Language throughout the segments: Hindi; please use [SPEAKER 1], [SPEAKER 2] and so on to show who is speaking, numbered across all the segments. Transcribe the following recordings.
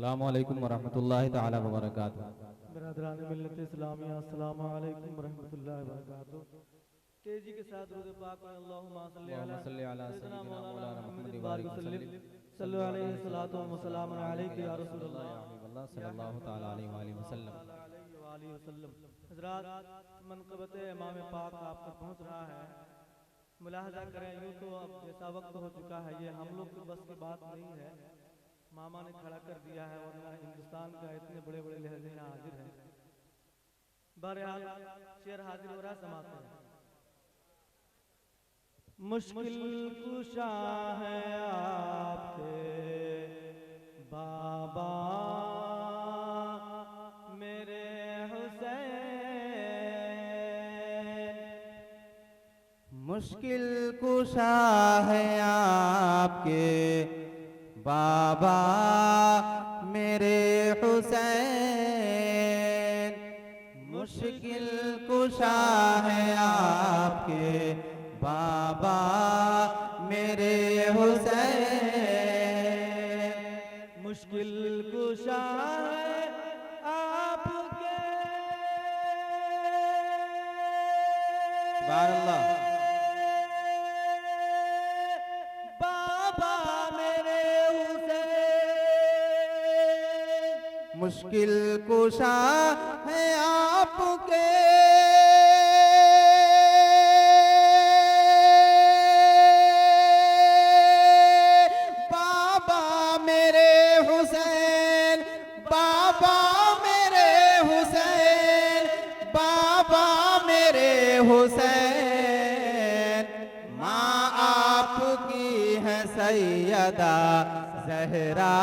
[SPEAKER 1] अस्सलामु अलैकुम वरहमतुल्लाहि तआला वबरकातुहू।
[SPEAKER 2] बरदरान मिल्लत इस्लामिया अस्सलामु अलैकुम वरहमतुल्लाहि वबरकातुहू। तेजी के साथ दुरूद पाक पढ़ें। अल्लाहुम्मा सल्लि अला सय्यिदना मौलाना मुहम्मद बारिक वसल्लिम सल्लल्लाहु अलैहि सलातो व सलाम अलैका या रसूलल्लाह
[SPEAKER 1] या हबीबल्लाह सल्लल्लाहु तआला अलैहि वसल्लम।
[SPEAKER 2] हज़रात, मनक़बत इमाम पाक आप तक पहुँच रहा है। मुलाहजा करें, यूँ तो अब जैसा वक्त हो चुका है ये हम लोग की बस की बात नहीं है। मामा ने खड़ा कर दिया है, वरना हिंदुस्तान का इतने बड़े बड़े लहजे यहाँ हाजिर हैं। बहरहाल शेर हाजिर हो रहा, समाते हैं। मुश्किल कुशा है आपके बाबा मेरे हुसैन।
[SPEAKER 3] मुश्किल कुशा है आपके बाबा मेरे हुसैन। मुश्किल कुशा है आपके बाबा मेरे हुसैन।
[SPEAKER 2] मुश्किल कुशा है आपके
[SPEAKER 3] सुभान अल्लाह।
[SPEAKER 2] बाबा मेरे हुसैन।
[SPEAKER 3] मुश्किल कुशा है आपके बाबा मेरे हुसैन। बाबा मेरे हुसैन। बाबा मेरे हुसैन। माँ आपकी है सैयदा ज़हरा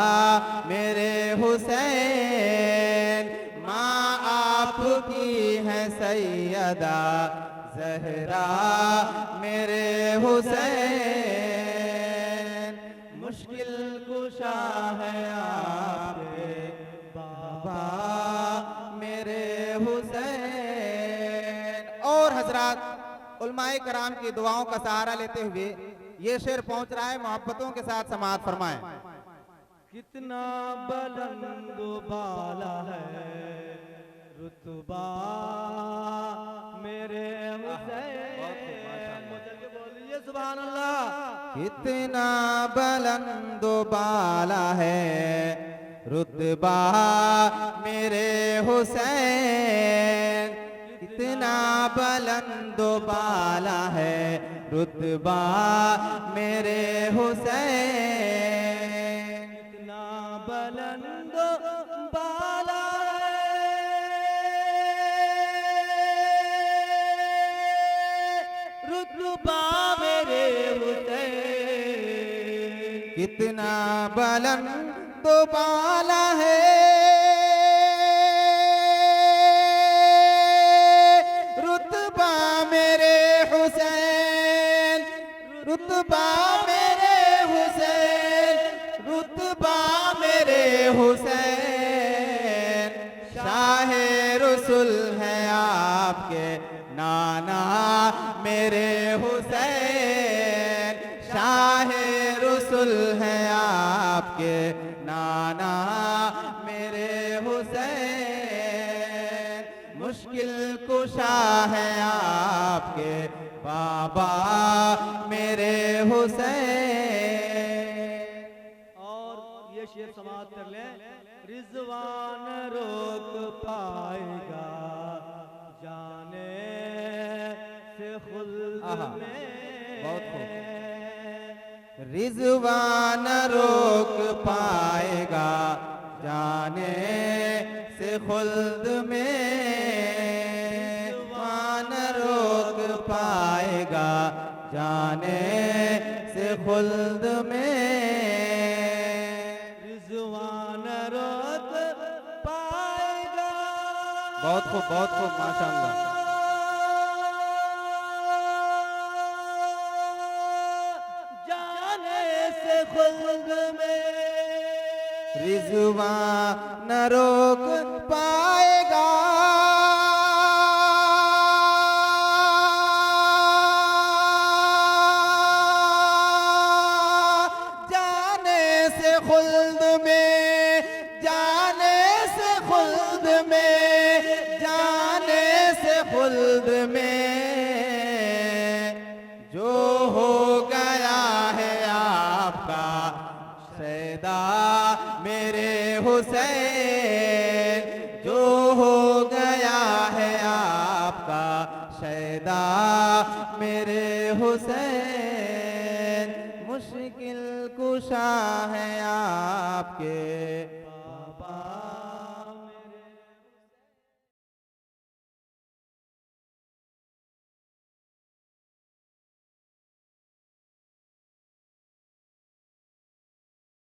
[SPEAKER 3] मेरे हुसैन। माँ आपकी है सैयदा ज़हरा मेरे हुसैन। मुश्किल कुशा है आपके बाबा मेरे हुसैन। और हजरात, उलमाए कराम की दुआओं का सहारा लेते हुए ये शेर पहुंच रहा है, मोहब्बतों के साथ समाअत फरमाएं।
[SPEAKER 2] कितना बुलंद बाला है रुतबा मेरे हुसैन। बोलिए सुभान अल्लाह।
[SPEAKER 3] कितना बुलंद बाला है रुतबा मेरे हुसैन। कितना बुलंद बाला है रुतबा मेरे हुसैन।
[SPEAKER 2] कितना बुलंद बाला रुतबा मेरे हुसैन।
[SPEAKER 3] कितना बुलंद बाला है रुतबा मेरे हुसैन। रुतबा मेरे हुसैन। रुतबा मेरे हुसैन। शाहे रसूल है आपके नाना मेरे हुसैन। शाहे रसूल है आपके नाना मेरे हुसैन। मुश्किल कुशा है आपके बाबा मेरे हुसैन।
[SPEAKER 2] और ये शेर समाप्त कर ले। रिजवान रोक पाएगा जाने से खुल्द में।
[SPEAKER 3] बहुत खूब। रिजवान रोक पाएगा जाने से खुल्द में। रिजवान रोक पाएगा जाने से खुल्द में।
[SPEAKER 2] रिजवान रोक पाएगा।
[SPEAKER 3] बहुत खूब, बहुत खूब, माशाअल्लाह।
[SPEAKER 2] जाने से खुल्द में।
[SPEAKER 3] रिजवान रोक पाएगा जाने से खुल्द में। हुसैन